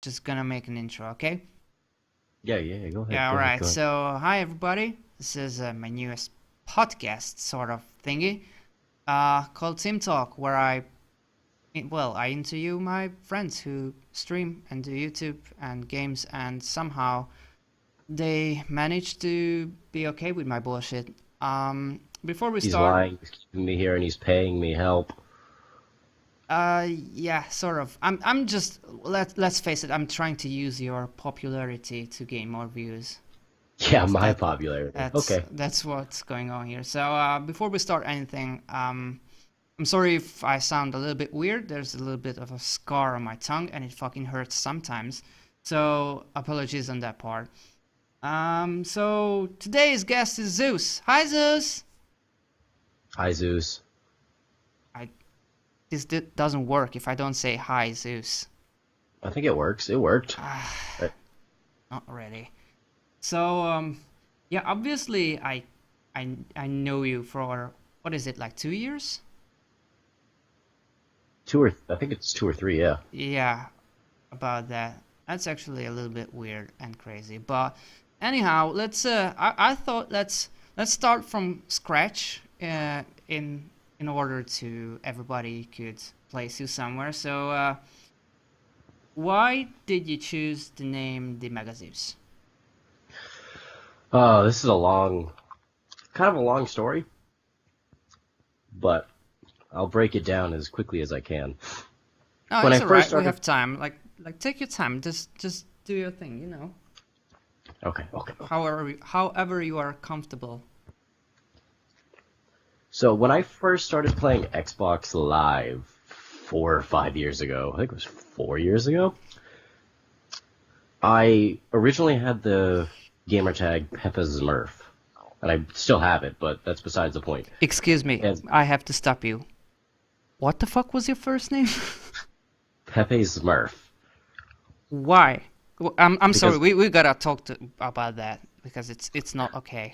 just gonna make an intro, okay? Yeah, go ahead, Yeah, go ahead, alright. go ahead. So, hi everybody. This is my newest podcast sort of thingy called Teamtalk, where I interview my friends who stream and do YouTube and games, and somehow they manage to be okay with my bullshit. Before we He's start, lying, he's keeping me here, and he's paying me help. yeah, sort of. I'm just let's face it. I'm trying to use your popularity to gain more views. Yeah, my That popularity. that's Okay. that's what's going on here. So before we start anything, I'm sorry if I sound a little bit weird. There's a little bit of a scar on my tongue, and it fucking hurts sometimes. So apologies on that part. So today's guest is Zeus. Hi, Zeus. Hi, Zeus. I doesn't work if I don't say hi, Zeus. I think it works. It worked. Uh, Not really. So yeah, obviously I know you for what is it, like 2 years? I think it's two or three, yeah. Yeah, about that. That's actually a little bit weird and crazy. But anyhow, I thought let's start from scratch in order to everybody could place you somewhere. So why did you choose the name TheMegaZeus? Oh, this is kind of a long story, but I'll break it down as quickly as I can. No, When I it's first alright. We started, have time. Like take your time. Just do your thing, you know. okay. However you are comfortable. So when I first started playing Xbox Live 4 or 5 years ago, I think it was 4 years ago, I originally had the gamer tag Peppa Smurf, and I still have it, but that's besides the point. Excuse me, And I have to stop you. What the fuck was your first name? Pepe Smurf, Why? I'm sorry. because We gotta about that because it's not okay.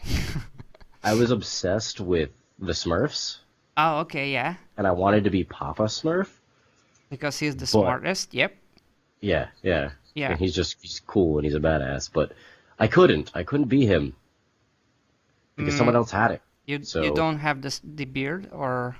I was obsessed with the Smurfs, Oh, okay, yeah. and I wanted to be Papa Smurf, Because he's the but smartest. Yep. yeah, Yeah. and he's cool and he's a badass, but I couldn't be him because someone Mm, else had it. you So don't have the beard or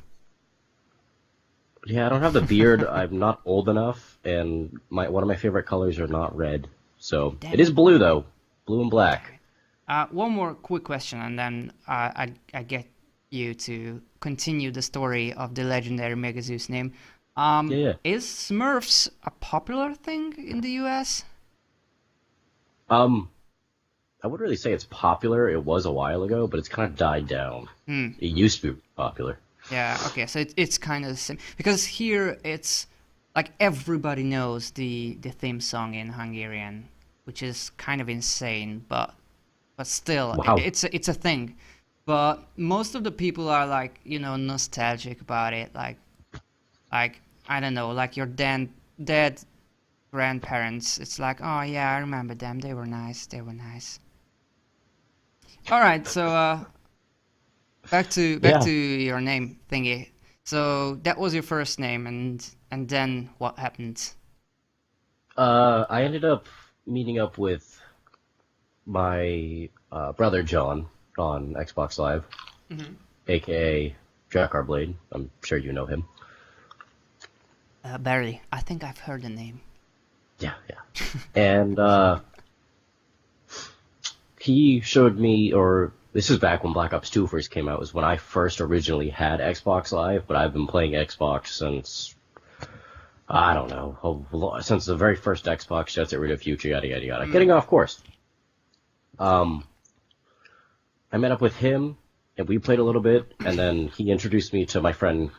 yeah, I don't have the beard. I'm not old enough, and my one of my favorite colors are not red. So it damn is it. blue though, blue and Damn black. it. One more quick question, and then I get you to continue the story of the legendary Megazeus name. Yeah. Is Smurfs a popular thing in the US? Um, I wouldn't really say it's popular. It was a while ago, but it's kind of died down. Hmm. It used to be popular. Yeah. Okay. So it's kind of the same because here it's like everybody knows the theme song in Hungarian, which is kind of insane, but still, Wow. it's a thing. But most of the people are like, nostalgic about it. Like I don't know, like your dead grandparents. It's like, oh yeah, I remember them. They were nice. They were nice. All right, so back to Yeah. your name thingy. So that was your first name, and then what happened? I ended up meeting up with my brother John on Xbox Live, Hmm. aka Jack Blade. I'm sure you know him. Barely. I think I've heard the name. Yeah. And he showed me, or this is back when Black Ops 2 first came out, was when I first originally had Xbox Live, but I've been playing Xbox since, I don't know, since the very first Xbox, Jet Set Radio Future, yada yada yada. Mm. Getting off course. Um, I met up with him, and we played a little bit, and then he introduced me to my friend,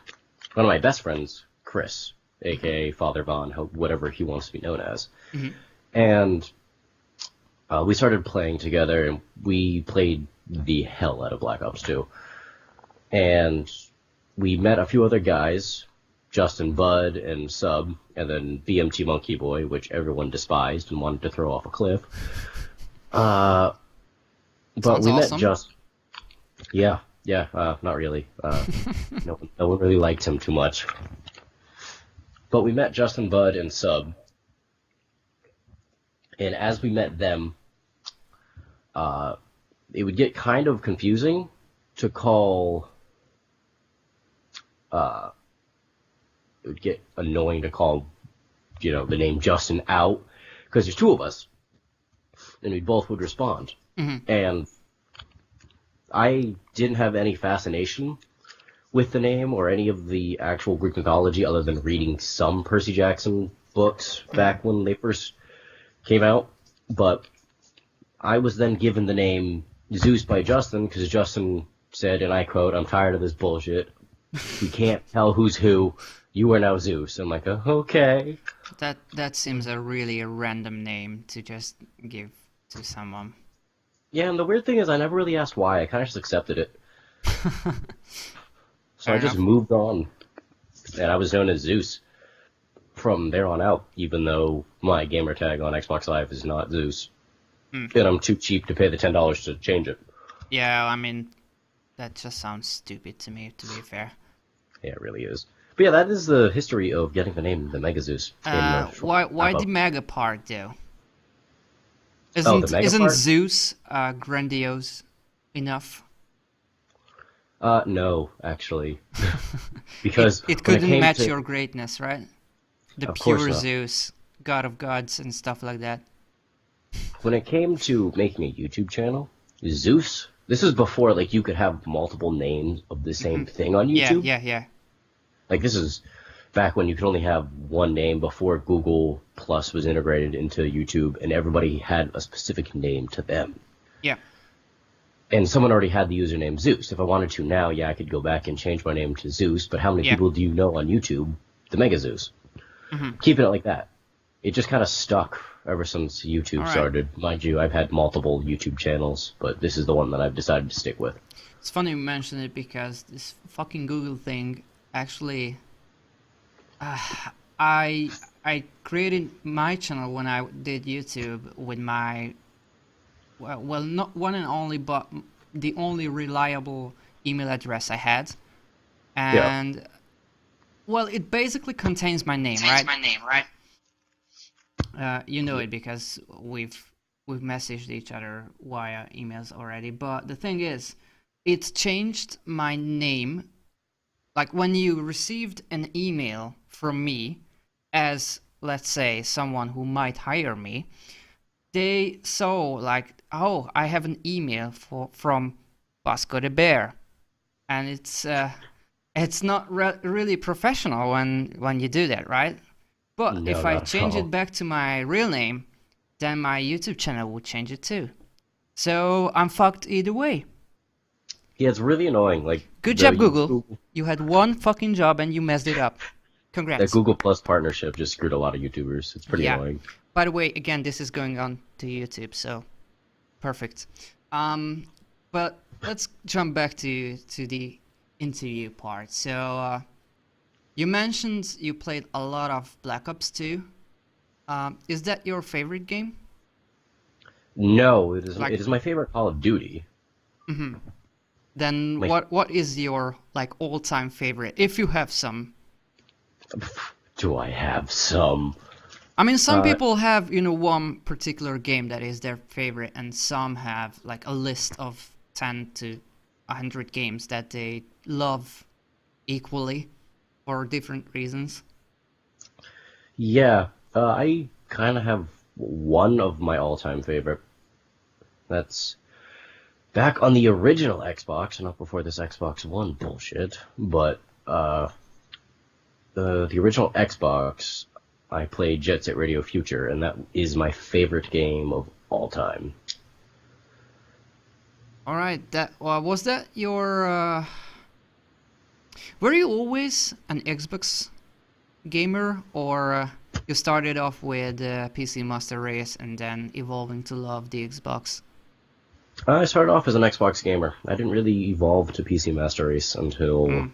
one of my best friends, Chris, aka Father Von, whatever he wants to be known as. Hmm. And we started playing together, and we played the hell out of Black Ops 2. And we met a few other guys, Justin Budd and Sub, and then BMT Monkey Boy, which everyone despised and wanted to throw off a cliff. Uh, but Sounds we met awesome. just, yeah, not really. No one really liked him too much. But we met Justin Budd and Sub, And as we met them, uh, it would get kind of confusing to call. Uh, it would get annoying to call, the name Justin out because there's two of us, and we both would respond. Hmm. And I didn't have any fascination with the name or any of the actual Greek mythology other than reading some Percy Jackson books Hmm. back when they first came out. But I was then given the name Zeus by Justin because Justin said, and I quote, "I'm tired of this bullshit. We can't tell who's who. You are now Zeus." I'm like, okay. That seems a really random name to just give to someone. Yeah, and the weird thing is I never really asked why. I kind of just accepted it. So Fair I just enough. moved on, and I was known as Zeus from there on out, even though my gamer tag on Xbox Live is not Zeus. Hmm. And I'm too cheap to pay the $10 to change it. Yeah, I mean, that just sounds stupid to me, to be fair. Yeah, it really is. But yeah, that is the history of getting the name the MegaZeus in a short Why wrap the up. mega part though? Oh, the Isn't Mega isn't part? Zeus grandiose enough? No, actually, It because it when it couldn't came match to, your greatness, right? The of course pure not. Zeus, god of gods and stuff like that. When it came to making a YouTube channel, Zeus. This is before like you could have multiple names of the Hmm. same thing on Yeah, YouTube. yeah, yeah. Like this is back when you could only have one name before Google Plus was integrated into YouTube, and everybody had a specific name to them. Yeah. And someone already had the username Zeus. If I wanted to now, yeah, I could go back and change my name to Zeus. But how many Yeah. people do you know on YouTube? The Mega Zeus. Hmm. Keeping it like that. It just kind of stuck ever since All YouTube right. started. Mind you, I've had multiple YouTube channels, but this is the one that I've decided to stick with. It's funny you mention it because this fucking Google thing actually, uh, I I created my channel when I did YouTube with my well, not one and only, but the only reliable email address I had, Yeah. and well, it basically contains my name, Contains right? my name, right? You know it because we've messaged each other via emails already. But the thing is, it changed my name. Like when you received an email from me as, let's say, someone who might hire me, they saw like, oh, I have an email from Bosco the Bear, and it's not really professional when you do that, right? But No, if I not at change it all. back to my real name, then my YouTube channel would change it too. So I'm fucked either way. Yeah, it's really annoying. Like Good the job, Google. Google, You had one fucking job and you messed it up. that Congrats. Google Plus partnership just screwed a lot of YouTubers. It's pretty Yeah. annoying. By the way, again, this is going on to YouTube, so perfect. Um, but let's jump back to the interview part. So you mentioned you played a lot of Black Ops 2. Is that your favorite game? No, it isn't. Like, It is my favorite Call of Duty. mhm. Then My, what is your like all-time favorite, if you have some? do I have some? I mean, some Uh, people have, one particular game that is their favorite, and some have like a list of 10 to 100 games that they love equally for different reasons. yeah, I kind of have one of my all-time favorite. That's back on the original Xbox, not before this Xbox One bullshit. But the original Xbox, I played Jet Set Radio Future, and that is my favorite game of all time. All right, that was that your were you always an Xbox gamer, or you started off with PC Master Race and then evolving to love the Xbox? I started off as an Xbox gamer. I didn't really evolve to PC Master Race until Mm.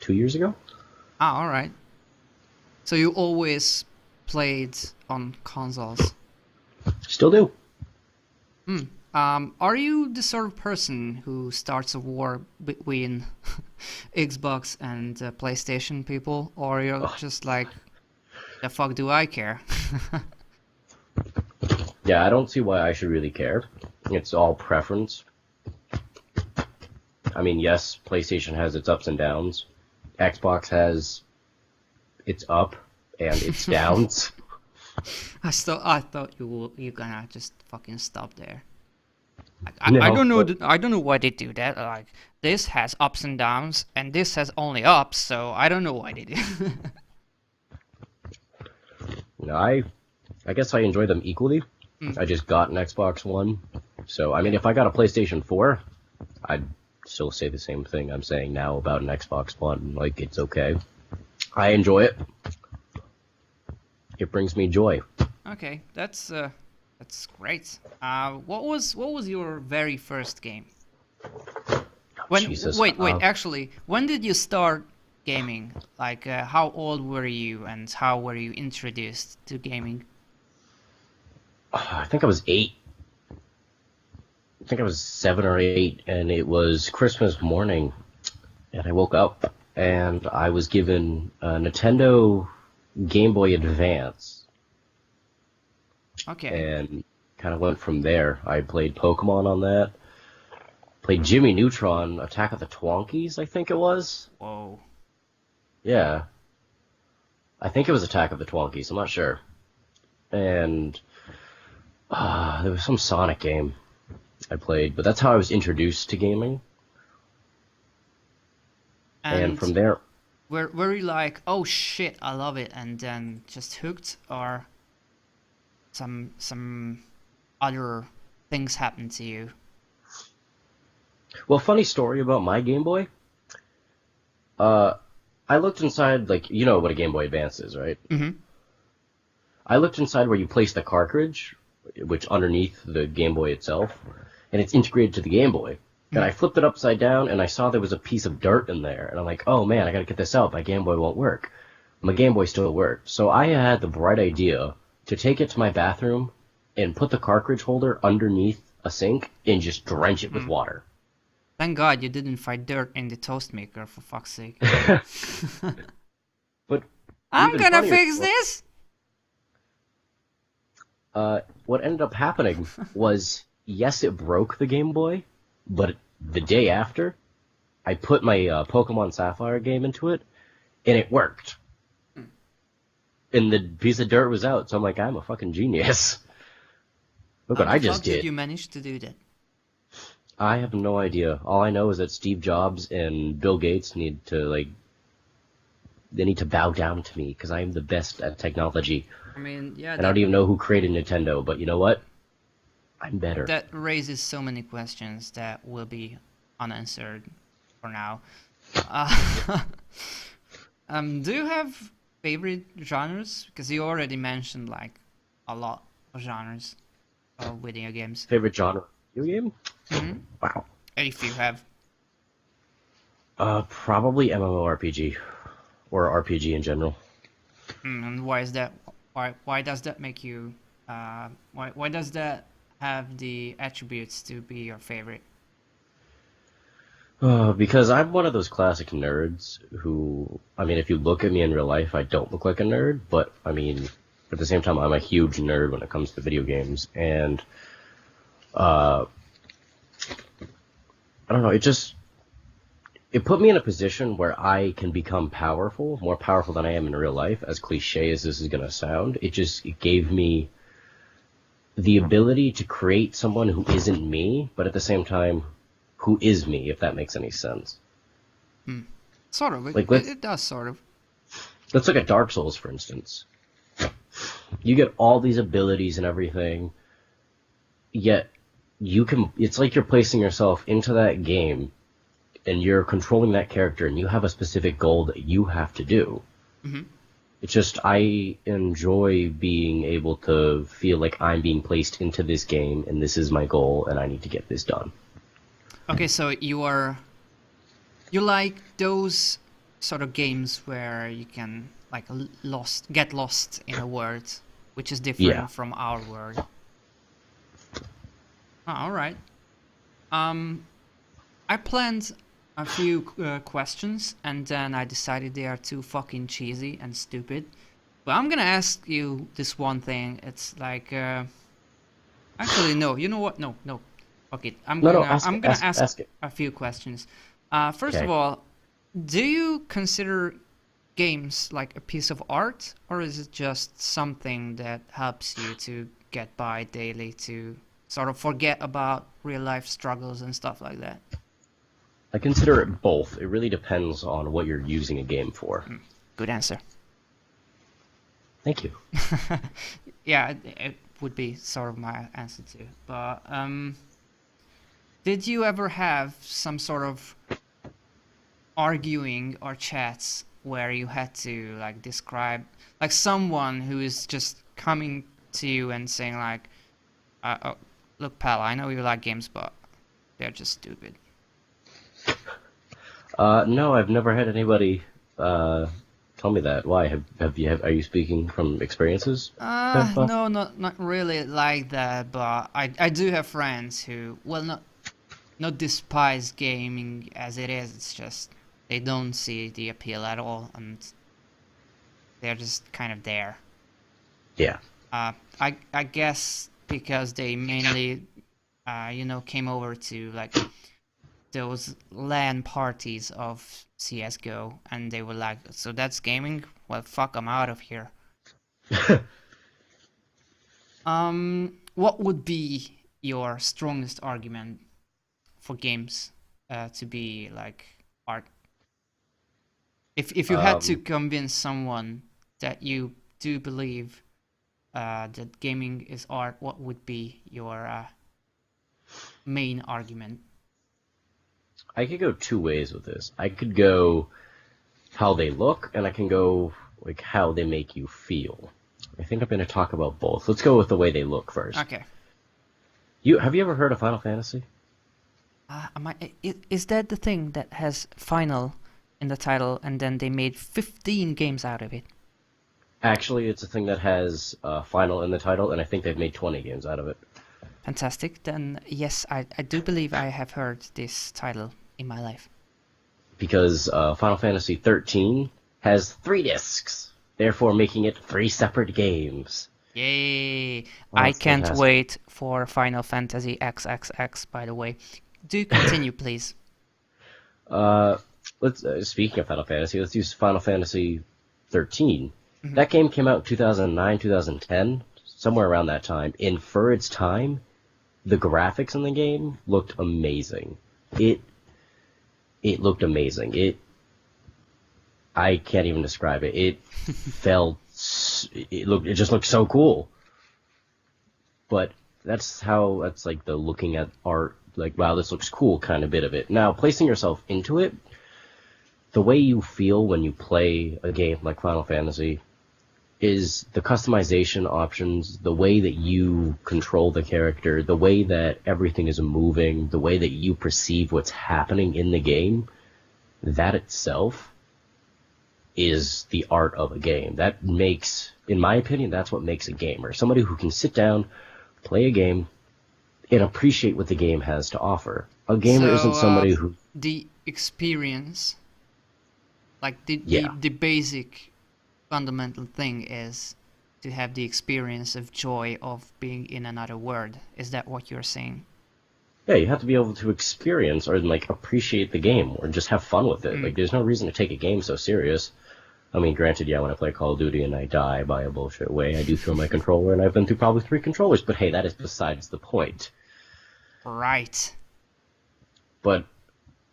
2 years ago. Ah, all right. So you always played on consoles. Still do. Hmm. Are you the sort of person who starts a war between Xbox and PlayStation people, or you're Ugh. just like, the fuck do I care? Yeah, I don't see why I should really care. It's all preference. I mean, yes, PlayStation has its ups and downs. Xbox has its up and its downs. I thought you gonna just fucking stop there. I No, don't know but I don't know why they do that. Like this has ups and downs, and this has only ups. So I don't know why they do. you know, I guess I enjoy them equally. Mm, I just got an Xbox One, so I mean, yeah. if I got a PlayStation 4, I'd still say the same thing I'm saying now about an Xbox One. Like, it's okay. I enjoy it. It brings me joy. Okay, that's great. What was your very first game? Jesus. Wait. Actually, when did you start gaming? Like, how old were you, and how were you introduced to gaming? I think I was 8. I think I was 7 or 8, and it was Christmas morning, and I woke up, and I was given a Nintendo Game Boy Advance, Okay. and kind of went from there. I played Pokemon on that, played Jimmy Neutron, Attack of the Twonkies, I think it was. Whoa. Yeah, I think it was Attack of the Twonkies, I'm not sure. And there was some Sonic game I played, but that's how I was introduced to gaming. And And from there, were you like, oh shit, I love it, and then just hooked, or some other things happened to you? well, funny story about my Game Boy. Uh, I looked inside, like, you know what a Game Boy Advance is, right? Mm-hmm. I looked inside where you place the cartridge, which underneath the Game Boy itself, and it's integrated to the Game Boy. And I flipped it upside down, and I saw there was a piece of dirt in there, and I'm like, oh man, I gotta get this out. My Game Boy won't work. My Game Boy still worked. So I had the bright idea to take it to my bathroom and put the cartridge holder underneath a sink and just drench it with water. Thank God you didn't find dirt in the toast maker, for fuck's sake. But I'm even gonna funnier, fix this. what ended up happening was, yes, it broke the Game Boy, but the day after, I put my Pokemon Sapphire game into it, and it worked. And the piece of dirt was out, so I'm like, I'm a fucking genius. Look How what the I fuck just did did. you manage to do that? I have no idea. All I know is that Steve Jobs and Bill Gates need to, like, they need to bow down to me, because I am the best at technology. I mean, yeah, And I don't even know who created Nintendo, but you know what? I'm better. that raises so many questions that will be unanswered for now. Uh, do you have favorite genres? Because you already mentioned like a lot of genres of video games. Favorite genre? Video game? Hmm. Wow. If you have. Probably MMORPG. Or RPG in general. And why is that? Why does that make you? Why does that have the attributes to be your favorite? Because I'm one of those classic nerds who, I mean, if you look at me in real life, I don't look like a nerd, but, I mean, at the same time, I'm a huge nerd when it comes to video games, and, I don't know, it put me in a position where I can become powerful, more powerful than I am in real life, as cliche as this is gonna sound. It gave me the ability to create someone who isn't me, but at the same time, who is me, if that makes any sense. Sort of. Like, It does sort of. let's look at Dark Souls, for instance. You get all these abilities and everything, yet it's like you're placing yourself into that game, and you're controlling that character, and you have a specific goal that you have to do. Hmm. It's just, I enjoy being able to feel like I'm being placed into this game, and this is my goal, and I need to get this done. Okay, so you like those sort of games where you can like get lost in a world, which is different Yeah. from our world. Oh, all right. I planned a few questions, and then I decided they are too fucking cheesy and stupid. But I'm gonna ask you this one thing. It's like, Actually, no. You know what? No, no. Okay, No, no, I'm gonna ask ask it. a few questions. First of Okay. all, do you consider games like a piece of art, or is it just something that helps you to get by daily, to sort of forget about real life struggles and stuff like that? I consider it both. It really depends on what you're using a game for. Good answer. Thank you. Yeah, it would be sort of my answer too. But did you ever have some sort of arguing or chats where you had to like describe like someone who is just coming to you and saying like, oh, "Look, pal, I know you like games, but they're just stupid." No, I've never had anybody tell me that. Why? Are you speaking from experiences? Grandpa? No, not really like that, but I do have friends who, well, not despise gaming as it is. It's just they don't see the appeal at all, and they're just kind of there. Yeah. I guess because they mainly, came over to like those LAN parties of CS:GO, and they were like, "So that's gaming? Well, fuck, I'm out of here." What would be your strongest argument for games to be like art? If you had to Um, convince someone that you do believe that gaming is art, what would be your main argument? I could go two ways with this. I could go how they look, and I can go like how they make you feel. I think I'm going to talk about both. Let's go with the way they look first. Okay. You have you ever heard of Final Fantasy? Is that the thing that has final in the title and then they made 15 games out of it? Actually, it's a thing that has Final in the title, and I think they've made 20 games out of it. Fantastic. Then, yes, I do believe I have heard this title in my life. Because Final Fantasy 13 has 3 discs, therefore making it 3 separate games. Yay! Oh, I it's can't fantastic. wait for Final Fantasy XXX, by the way. Do continue, please. Uh, let's speaking of Final Fantasy, let's use Final Fantasy 13. Mhm. That game came out in 2009, 2010, somewhere around that time. And for its time, the graphics in the game looked amazing. It it looked amazing. I can't even describe it. It just looked so cool. But that's like the looking at art, like, wow, this looks cool kind of bit of it. Now, placing yourself into it, the way you feel when you play a game like Final Fantasy is the customization options, the way that you control the character, the way that everything is moving, the way that you perceive what's happening in the game, that itself is the art of a game. That makes, in my opinion, that's what makes a gamer. Somebody who can sit down, play a game, and appreciate what the game has to offer. A gamer isn't So, somebody who, the experience, like yeah, the basic fundamental thing is to have the experience of joy of being in another world. Is that what you're saying? yeah, you have to be able to experience or like appreciate the game or just have fun with it. Mm. Like, there's no reason to take a game so serious. I mean, granted, yeah, when I play Call of Duty and I die by a bullshit way, I do throw my controller, and I've been through probably 3 controllers, but hey, that is besides the point. Right. But,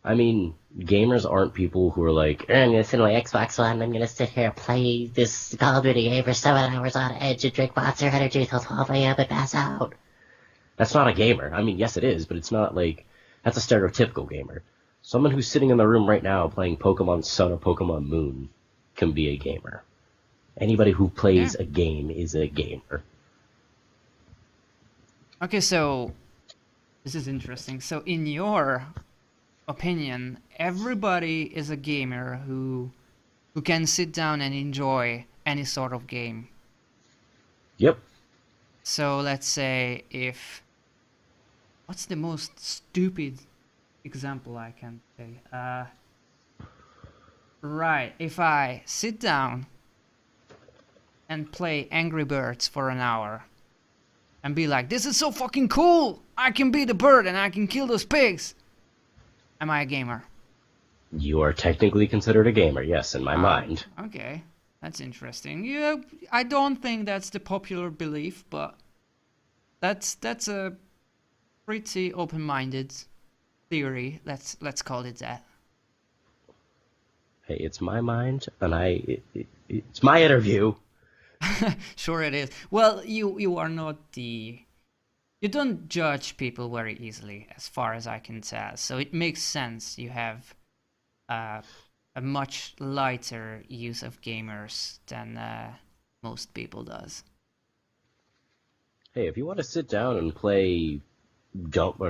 I mean, gamers aren't people who are like, "Eh, I'm gonna sit on my Xbox One, I'm gonna sit here and play this Call of Duty game for 7 hours on edge and drink Monster Energy till 12 a.m. and pass out." That's not a gamer. I mean, yes, it is, but it's not like, that's a stereotypical gamer. Someone who's sitting in the room right now playing Pokemon Sun or Pokemon Moon can be a gamer. Anybody who Yeah. plays a game is a gamer. Okay, so this is interesting. So, in your opinion, everybody is a gamer who can sit down and enjoy any sort of game. Yep. So, let's say if what's the most stupid example I can say? Right, if I sit down and play Angry Birds for an hour, and be like, this is so fucking cool! I can be the bird and I can kill those pigs! Am I a gamer? You are technically considered a gamer, yes, in my mind. Okay, that's interesting. Yeah, I don't think that's the popular belief, but that's a pretty open-minded theory. Let's call it that. Hey, it's my mind, and it's my interview. Sure it is. Well, you are not the... You don't judge people very easily, as far as I can tell. So it makes sense you have a much lighter use of gamers than most people does. Hey, if you want to sit down and play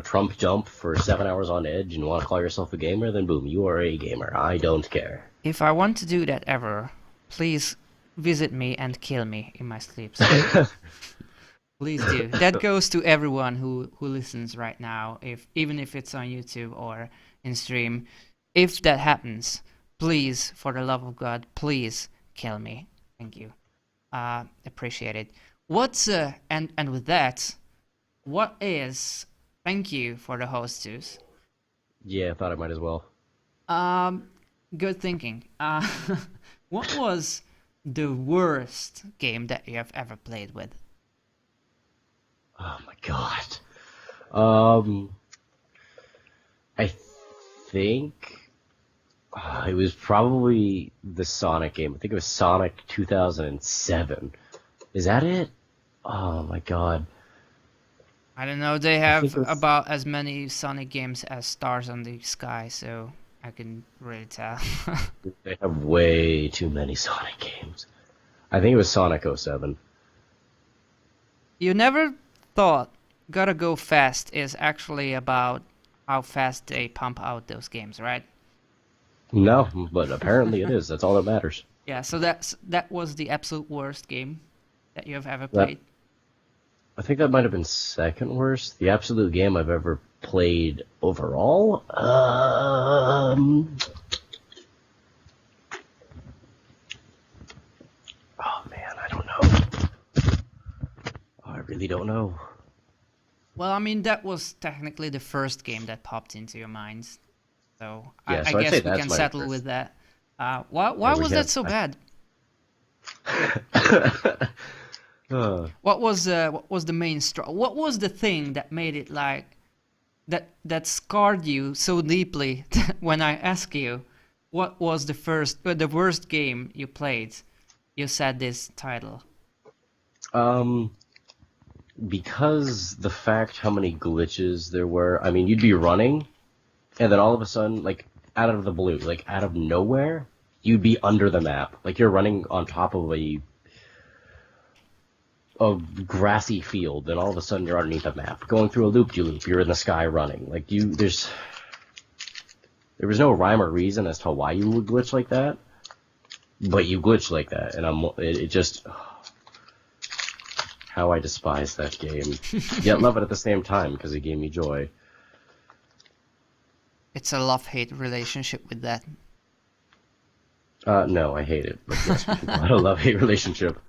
Trump Jump for 7 hours on edge and want to call yourself a gamer, then boom, you are a gamer. I don't care. If I want to do that ever, please visit me and kill me in my sleep. Please do. That goes to everyone who listens right now, even if it's on YouTube or in stream. If that happens, please, for the love of God, please kill me. Thank you. Appreciate it. What's and with that, what is... Thank you for the host, Zeus. Yeah, I thought I might as well. Good thinking. What was the worst game that you have ever played with? Oh my god. I think it was probably the Sonic game. I think it was Sonic 2007. Is that it? Oh my god. I don't know. They have about as many Sonic games as stars on the sky, so I can really tell. They have way too many Sonic games. I think it was Sonic 07. You never thought Gotta Go Fast is actually about how fast they pump out those games, right? No, but apparently it is. That's all that matters. Yeah, so that was the absolute worst game that you have ever played. I think that might have been second worst. The absolute game I've ever played overall? Oh man, I don't know. I really don't know. Well, I mean, that was technically the first game that popped into your mind. So Yeah, I so I'd guess say we that's can my settle first. with that. Why was that so bad? What was the main what was the thing that made it like that scarred you so deeply? When I ask you what was the worst game you played, you said this title. Because the fact how many glitches there were, I mean, you'd be running, and then all of a sudden, like, out of the blue, like, out of nowhere, you'd be under the map. Like, you're running on top of a grassy field, and all of a sudden you're underneath the map. Going through a loop-de-loop, you're in the sky running. Like, there was no rhyme or reason as to why you would glitch like that, but you glitch like that, and it just... How I despise that game. Yet love it at the same time, because it gave me joy. It's a love-hate relationship with that. No, I hate it. But yes, not a love-hate relationship.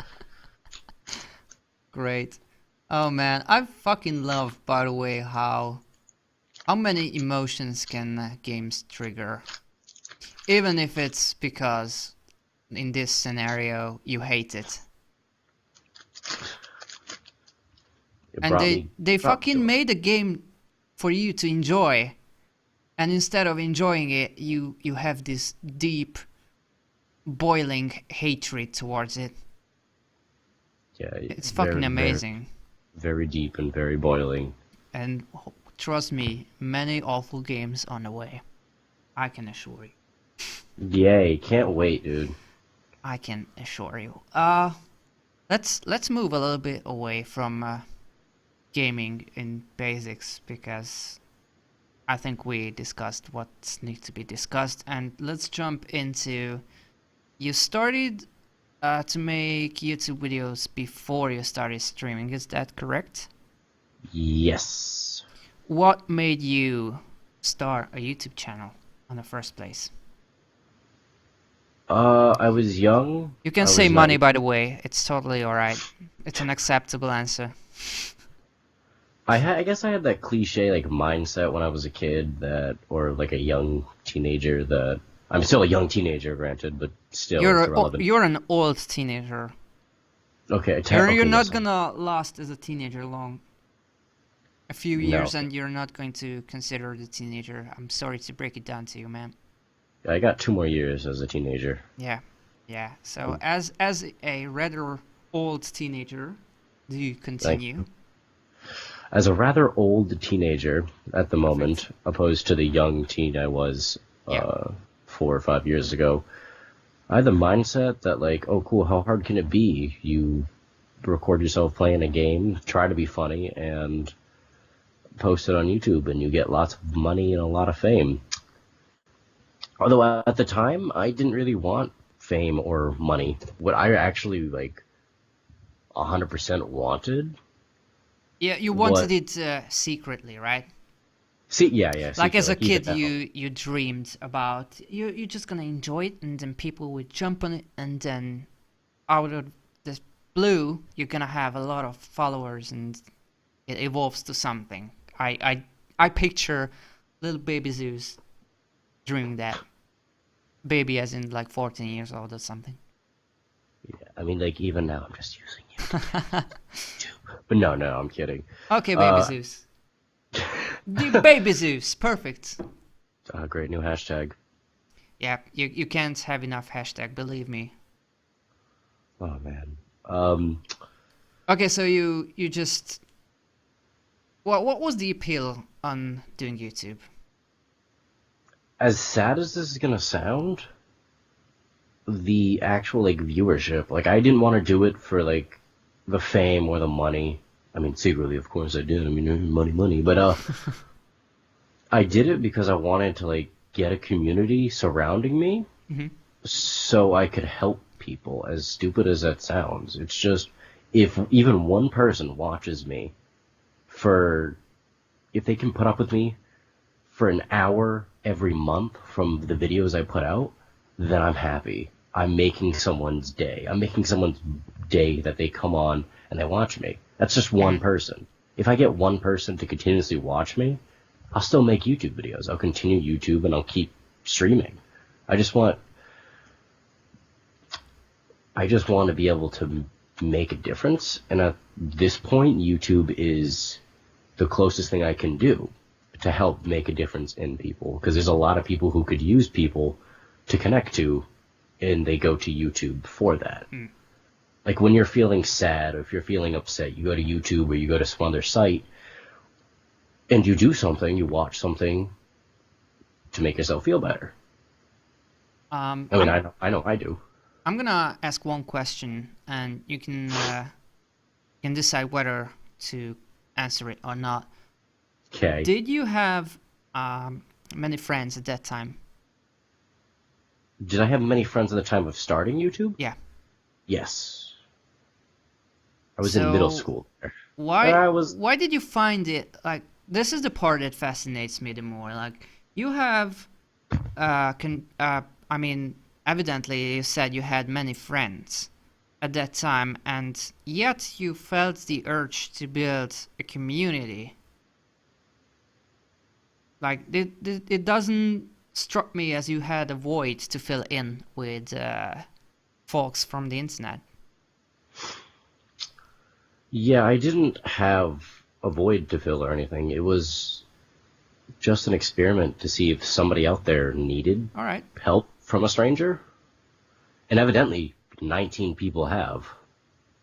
Great. Oh man, I fucking love, by the way, how many emotions can games trigger. Even if it's because, in this scenario, you hate it. And they fucking made a game for you to enjoy, and instead of enjoying it, you have this deep, boiling hatred towards it. Yeah, it's fucking amazing. Very deep and very boiling. And trust me, many awful games on the way. I can assure you. Yay! Can't wait, dude. I can assure you. Let's move a little bit away from gaming in basics, because I think we discussed what needs to be discussed, and let's jump into... You started to make YouTube videos before you started streaming, is that correct? Yes. What made you start a YouTube channel in the first place? I was young. You can say money, by the way. It's totally alright. It's an acceptable answer. I guess I had that cliche like mindset when I was a kid that, or like a young teenager that I'm still a young teenager, granted, but still it's irrelevant. You're an old teenager. Okay, You're okay, not yes, gonna last as a teenager long. A few no, years and you're not going to consider the teenager. I'm sorry to break it down to you, man. I got 2 more years as a teenager. Yeah, yeah. So Um, as a rather old teenager, do you Thank continue? you. As a rather old teenager at the Perfect. moment, opposed to the young teen I was Yeah. 4 or 5 years ago, I had the mindset that like, oh cool, how hard can it be? You record yourself playing a game, try to be funny, and post it on YouTube, and you get lots of money and a lot of fame. Although at the time, I didn't really want fame or money. What I actually like 100% wanted Yeah, you was wanted it secretly, right? see, yeah, Like secret. as a Like even kid, now, you dreamed about you're just gonna enjoy it, and then people would jump on it, and then out of the blue, you're gonna have a lot of followers, and it evolves to something. I picture little baby Zeus dreaming that baby, as in like 14 years old or something. I mean, like even now, I'm just using YouTube. But no, I'm kidding. Okay, baby Uh, Zeus. The baby Zeus, perfect. Great new hashtag. Yeah, you can't have enough hashtag, believe me. Oh man. Um, Okay, so you just what was the appeal on doing YouTube? as sad as this is gonna sound, the actual like viewership, like I didn't want to do it for like the fame or the money. I mean, secretly, of course, I did. I mean, money. But I did it because I wanted to like get a community surrounding me, Hmm. so I could help people. As stupid as that sounds, it's just if even one person watches me for if they can put up with me for an hour every month from the videos I put out, then I'm happy. I'm making someone's day. I'm making someone's day that they come on and they watch me. That's just one Hmm. person. If I get one person to continuously watch me, I'll still make YouTube videos. I'll continue YouTube and I'll keep streaming. I just want I just want to be able to make a difference, and at this point YouTube is the closest thing I can do to help make a difference in people, because there's a lot of people who could use people to connect to, and they go to YouTube for that. Mm. Like when you're feeling sad or if you're feeling upset, you go to YouTube or you go to some other site and you do something, you watch something to make yourself feel better. Um, I mean, I'm I know I do. I'm gonna ask one question, and you can decide whether to answer it or not. Okay. Did you have many friends at that time? Did I have many friends at the time of starting YouTube? Yeah. Yes. I was in middle So school there. why I was why did you find it like this is the part that fascinates me the more. Like you have can I mean evidently you said you had many friends at that time, and yet you felt the urge to build a community. Like it doesn't struck me as you had a void to fill in with folks from the internet. Yeah, I didn't have a void to fill or anything. It was just an experiment to see if somebody out there needed All right. help from a stranger. And evidently 19 people have.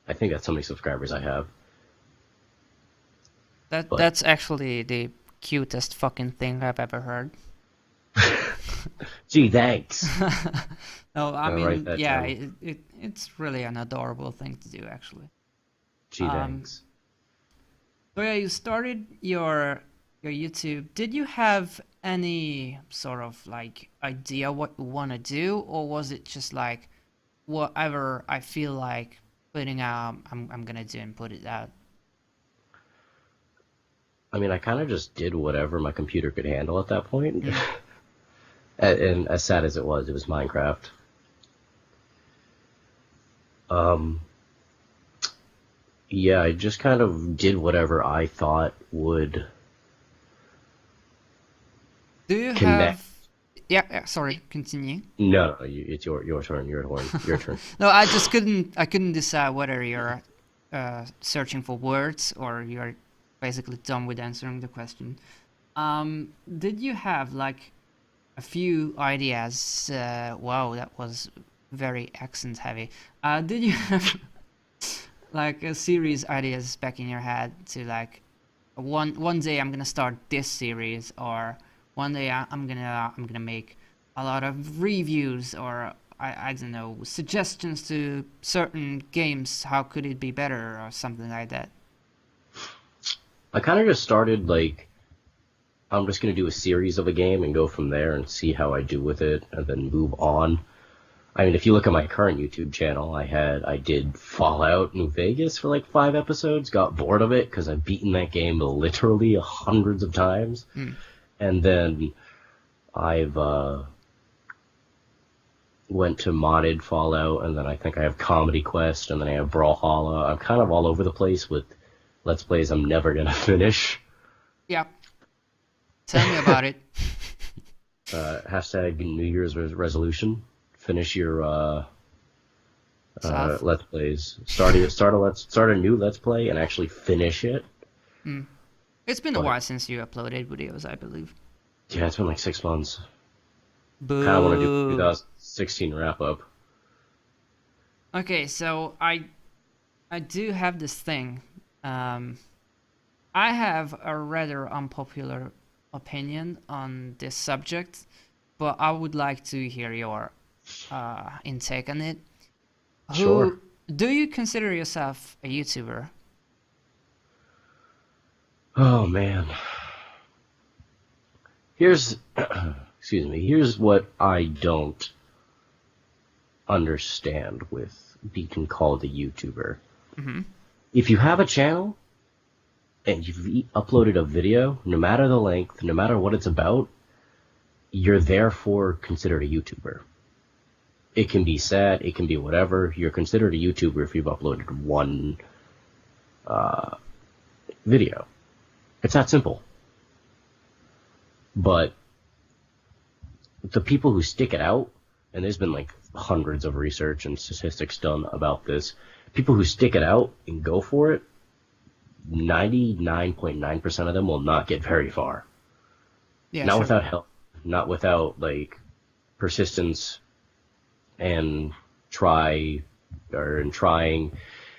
I think that's how many subscribers I have. But That's actually the cutest fucking thing I've ever heard. gee, thanks. No, I I'll write mean, that yeah, down. it's really an adorable thing to do, actually. Gee, Um, thanks. so yeah, you started your YouTube. Did you have any sort of like idea what you want to do, or was it just like whatever I feel like putting out, I'm gonna do and put it out? I mean, I kind of just did whatever my computer could handle at that point. Mm. And as sad as it was Minecraft. Um, yeah, I just kind of did whatever I thought would Do you connect. have? Yeah, yeah, sorry, continue. No, no, it's your turn. Your turn. No, I just couldn't decide whether you're searching for words or you're basically done with answering the question. Did you have like a few ideas? Wow, that was very accent heavy. Did you have like a series ideas back in your head to like one day I'm gonna start this series, or one day I'm gonna make a lot of reviews, or I don't know, suggestions to certain games, how could it be better or something like that? I kind of just started like I'm just gonna do a series of a game and go from there and see how I do with it, and then move on. I mean, if you look at my current YouTube channel, I did Fallout New Vegas for like 5 episodes, got bored of it because I've beaten that game literally hundreds of times, Hmm. and then I've went to modded Fallout, and then I think I have Comedy Quest, and then I have Brawlhalla. I'm kind of all over the place with Let's Plays I'm never gonna finish. Yeah, tell me about it. Hashtag New Year's resolution. Finish your Stuff. Let's Plays. Start a new Let's Play and actually finish it. Hmm. It's been a But while since you uploaded videos, I believe. yeah, it's been like 6 months. Kind of want to do Boo. 2016 wrap up. Okay, so I do have this thing. Um, I have a rather unpopular opinion on this subject, but I would like to hear your intake on it. Sure. Who do you consider yourself a YouTuber? Oh man. Here's excuse me. Here's what I don't understand with being called a YouTuber. Mm-hmm. If you have a channel and you've uploaded a video, no matter the length, no matter what it's about, you're therefore considered a YouTuber. It can be sad, it can be whatever. You're considered a YouTuber if you've uploaded one video. It's that simple. But the people who stick it out, and there's been like hundreds of research and statistics done about this, people who stick it out and go for it, 99.9% of them will not get very far. Yeah, Not sure. without help, not without like persistence and trying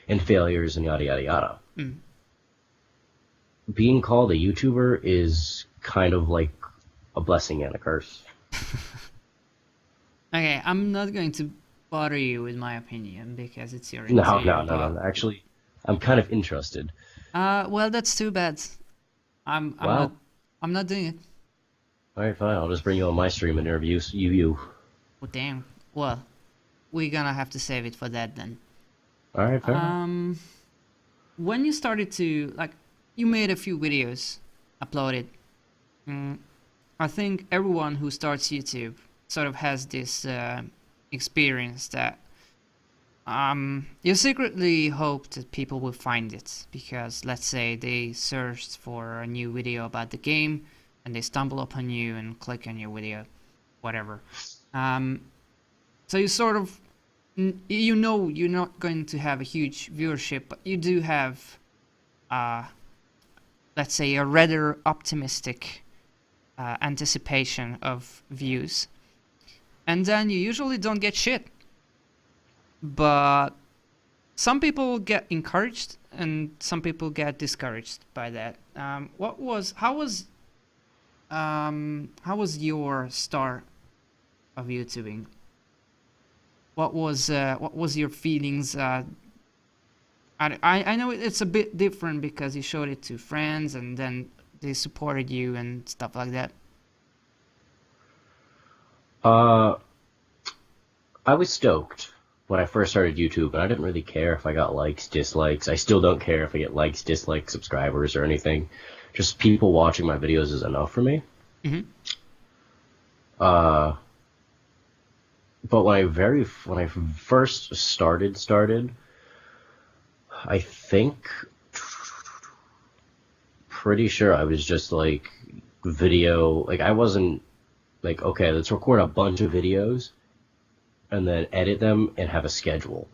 and failures and yada yada yada. Mm. Being called a YouTuber is kind of like a blessing and a curse. Okay, I'm not going to bother you with my opinion because it's your No, interview, no, no, but no. Actually, I'm kind of interested. well, that's too bad. I'm not Wow. I'm not doing it. All right, fine. I'll just bring you on my stream and interview you. Oh damn. Well, we're gonna have to save it for that then. All right, fair enough. When you started to like, you made a few videos, uploaded. Mm, I think everyone who starts YouTube sort of has this experience that you secretly hope that people will find it because let's say they searched for a new video about the game and they stumble upon you and click on your video, whatever. Um, so you sort of you know you're not going to have a huge viewership, but you do have uh, let's say a rather optimistic anticipation of views, and then you usually don't get shit. But some people get encouraged, and some people get discouraged by that. How was your start of YouTubing? What was your feelings? I know it's a bit different because you showed it to friends, and then they supported you and stuff like that. Uh, I was stoked when I first started YouTube, and I didn't really care if I got likes, dislikes. I still don't care if I get likes, dislikes, subscribers, or anything. Just people watching my videos is enough for me. Hmm. Uh, but when I first started, I think pretty sure I was just like video. Like I wasn't like okay, let's record a bunch of videos and then edit them and have a schedule.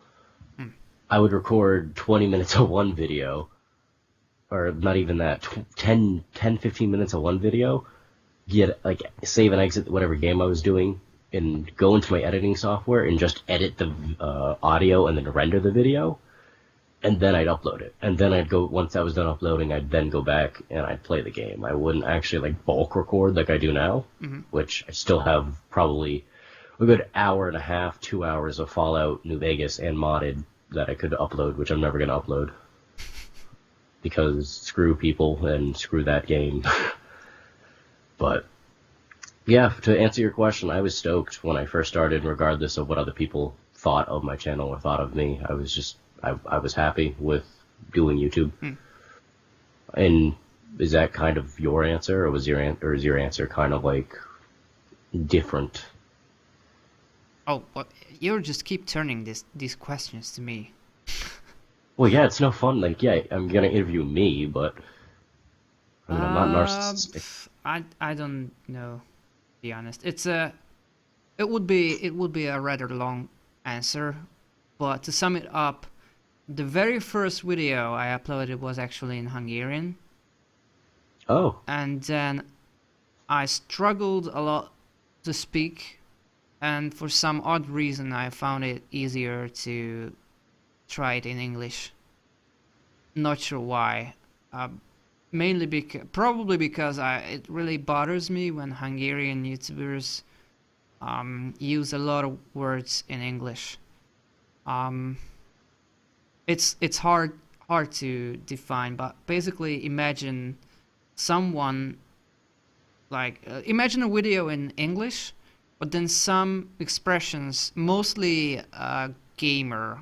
Hmm. I would record 20 minutes of one video, or not even that, 15 minutes of one video, get like save and exit whatever game I was doing, and go into my editing software and just edit the audio and then render the video, and then I'd upload it. And then I'd go, once I was done uploading, I'd then go back and I'd play the game. I wouldn't actually like bulk record like I do now, which I still have probably a good hour and a half, 2 hours of Fallout New Vegas and modded that I could upload, which I'm never going to upload. Because screw people and screw that game. But yeah, to answer your question, I was stoked when I first started, regardless of what other people thought of my channel or thought of me. I was happy with doing YouTube. And is that kind of your answer, or is your answer kind of like different? Oh, well, you just keep turning these questions to me. Well, yeah, it's no fun. Like, yeah, I'm gonna interview me, but I mean, I'm not narcissistic. I don't know, to be honest. It would be a rather long answer, but to sum it up, the very first video I uploaded was actually in Hungarian, Oh, and then I struggled a lot to speak, and for some odd reason I found it easier to try it in English. Not sure why. Mainly probably because it really bothers me when Hungarian YouTubers use a lot of words in English. Um, it's hard to define, but basically imagine someone like imagine a video in English, but then some expressions, mostly gamer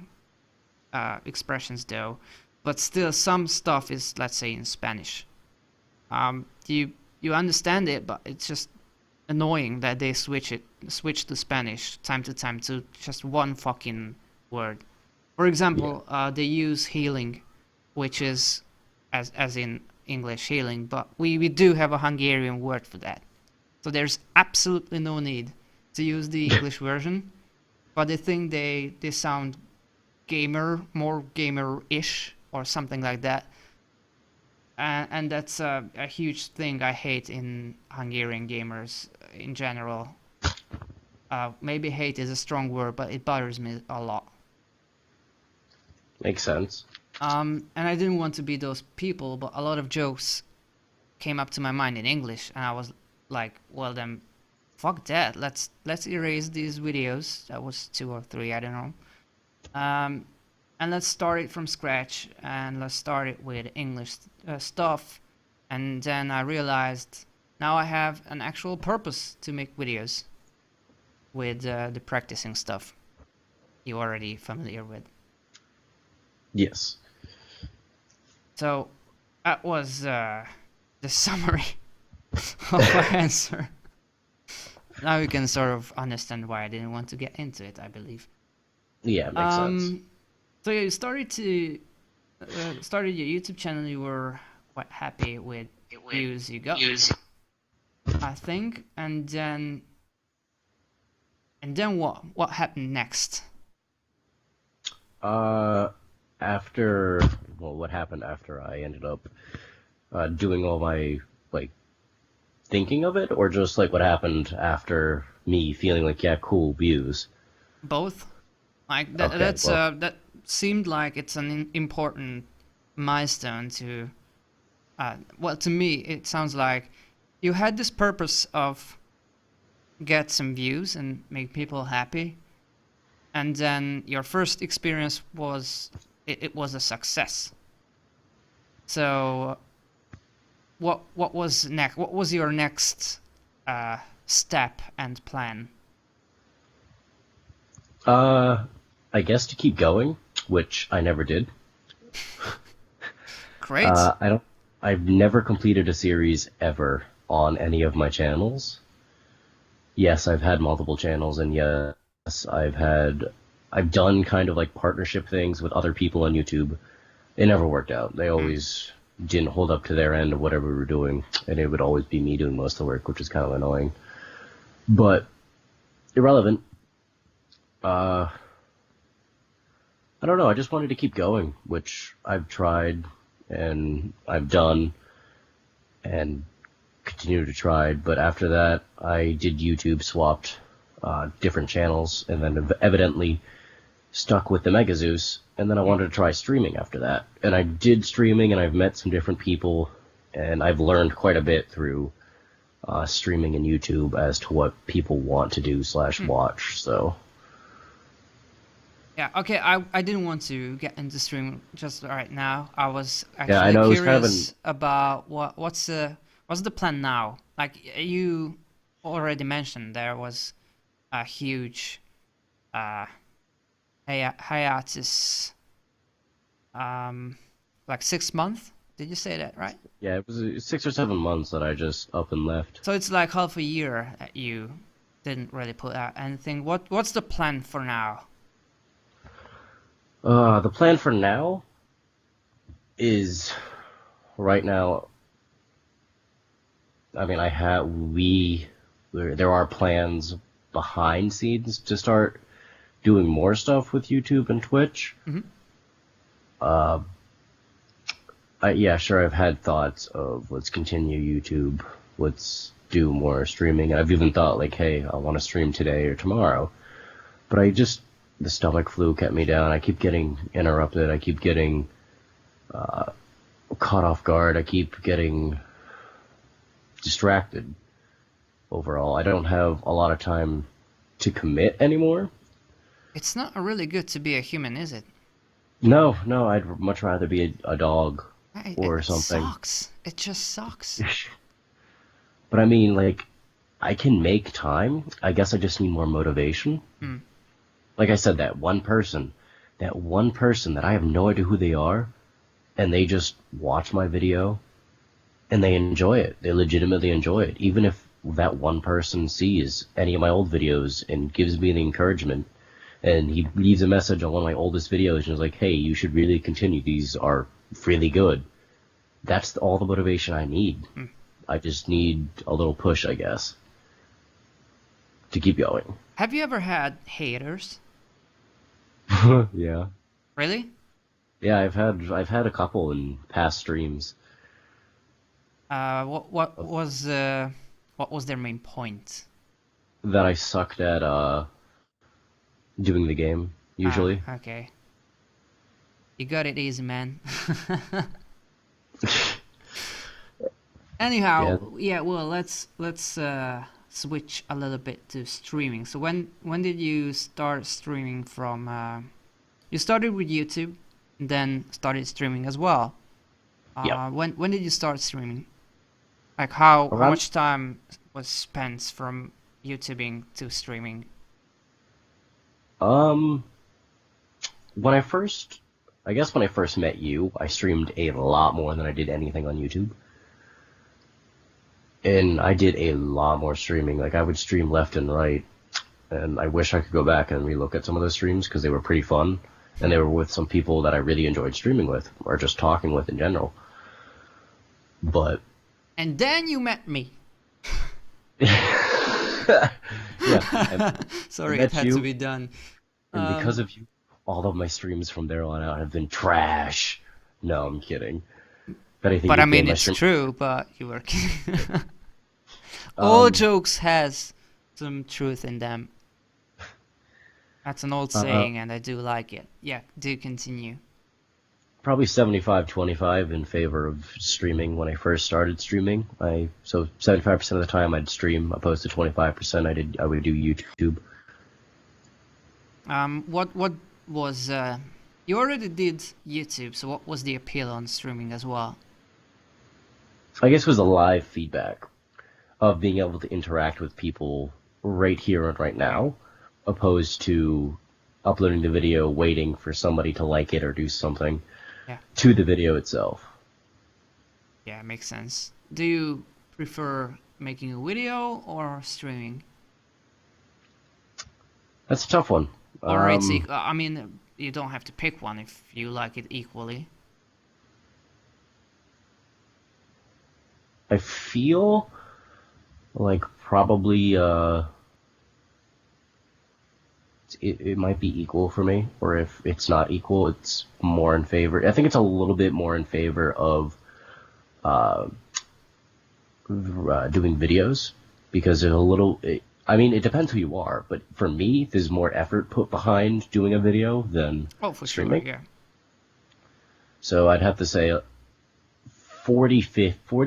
expressions though, but still some stuff is, let's say, in Spanish. You understand it, but it's just annoying that they switch to Spanish time to time to just one fucking word. For example, they use healing, which is as in English healing, but we do have a Hungarian word for that. So there's absolutely no need to use the English version, but they think they sound more gamer-ish or something like that. And that's a huge thing I hate in Hungarian gamers in general. Maybe hate is a strong word, but it bothers me a lot. makes sense. And I didn't want to be those people, but a lot of jokes came up to my mind in English, and I was like, well then, fuck that. Let's erase these videos. That was 2 or 3, I don't know. And let's start it from scratch, and let's start it with English stuff. And then I realized now I have an actual purpose to make videos with the practicing stuff you're already familiar with. Yes. So that was the summary of my answer. Now you can sort of understand why I didn't want to get into it, I believe. Yeah, makes sense. So yeah, you started your YouTube channel. You were quite happy with views you got, I think, and then what happened next? After, well, what happened after I ended up doing all my, like, thinking of it, or just, like, what happened after me feeling like, yeah, cool, views? Both. Like that. Okay, That's well, that seemed like it's an important milestone to. Well, to me, it sounds like you had this purpose of get some views and make people happy, and then your first experience was it was a success. So what was next? What was your next step and plan? I guess to keep going, which I never did. Great. I've never completed a series ever on any of my channels. Yes, I've had multiple channels, and yes, I've done kind of like partnership things with other people on YouTube, it never worked out. They always didn't hold up to their end of whatever we were doing, and it would always be me doing most of the work, which is kind of annoying. But irrelevant. Uh, I don't know. I just wanted to keep going, which I've tried and I've done and continue to try. But after that, I did YouTube, swapped different channels, and then evidently stuck with TheMegaZeus. And then I wanted to try streaming after that. And I did streaming, and I've met some different people, and I've learned quite a bit through streaming and YouTube as to what people want to do / watch. So. Yeah, okay, I didn't want to get into streaming just right now. I was Yeah, I actually know it was kind of curious about what's the plan now? Like you already mentioned, there was a huge uh hiatus, like 6 months. Did you say that right? yeah, it was 6 or 7 months that I just up and left. So it's like half a year that you didn't really put out anything. What's the plan for now? The plan for now is right now. I mean, there are plans behind scenes to start doing more stuff with YouTube and Twitch. Mhm. Uh, yeah, sure. I've had thoughts of let's continue YouTube, let's do more streaming. I've even thought like, hey, I want to stream today or tomorrow, but the stomach flu kept me down. I keep getting interrupted. I keep getting caught off guard. I keep getting distracted. Overall, I don't have a lot of time to commit anymore. It's not really good to be a human, is it? No, no, I'd much rather be a dog or It something. sucks. It just sucks. But I mean, like, I can make time. I guess I just need more motivation. Mm. Like I said, that one person that I have no idea who they are, and they just watch my video, and they enjoy it. They legitimately enjoy it. Even if that one person sees any of my old videos and gives me the encouragement, and he leaves a message on one of my oldest videos and is like, hey, you should really continue. These are really good. That's all the motivation I need. Mm. I just need a little push, I guess, to keep going. Have you ever had haters? Yeah. Really? Yeah, I've had a couple in past streams. What was their main point? That I sucked at doing the game, usually. Ah, okay. You got it easy, man. Anyhow, yeah. Well, let's switch a little bit to streaming. So when did you start streaming from? You started with YouTube, and then started streaming as well. Yeah. When did you start streaming? Like how Around much time was spent from YouTubing to streaming? um when I guess when I first met you, I streamed a lot more than I did anything on YouTube. And I did a lot more streaming. Like I would stream left and right, and I wish I could go back and relook at some of those streams because they were pretty fun, and they were with some people that I really enjoyed streaming with or just talking with in general. But And then you met me. yeah, Sorry, met it had you. to be done. And because of you, all of my streams from there on out have been trash. No, I'm kidding. If anything, But you I mean, made my it's stream. true. But you were kidding. All Um, jokes has some truth in them. That's an old uh, saying, and I do like it. Yeah, do continue. Probably 75-25 in favor of streaming when I first started streaming. So 75% of the time I'd stream, opposed to 25% I would do YouTube. What was you already did YouTube, so what was the appeal on streaming as well? I guess it was a live feedback of being able to interact with people right here and right now, opposed to uploading the video, waiting for somebody to like it or do something Yeah, to the video itself. yeah, makes sense. Do you prefer making a video or streaming? That's a tough one. Or it's I mean, you don't have to pick one if you like it equally. I feel like probably it might be equal for me, or if it's not equal, it's more in favor. I think it's a little bit more in favor of uh, doing videos because there's a little. I mean, it depends who you are, but for me, there's more effort put behind doing a video than Oh, for sure, streaming. yeah. So I'd have to say 40,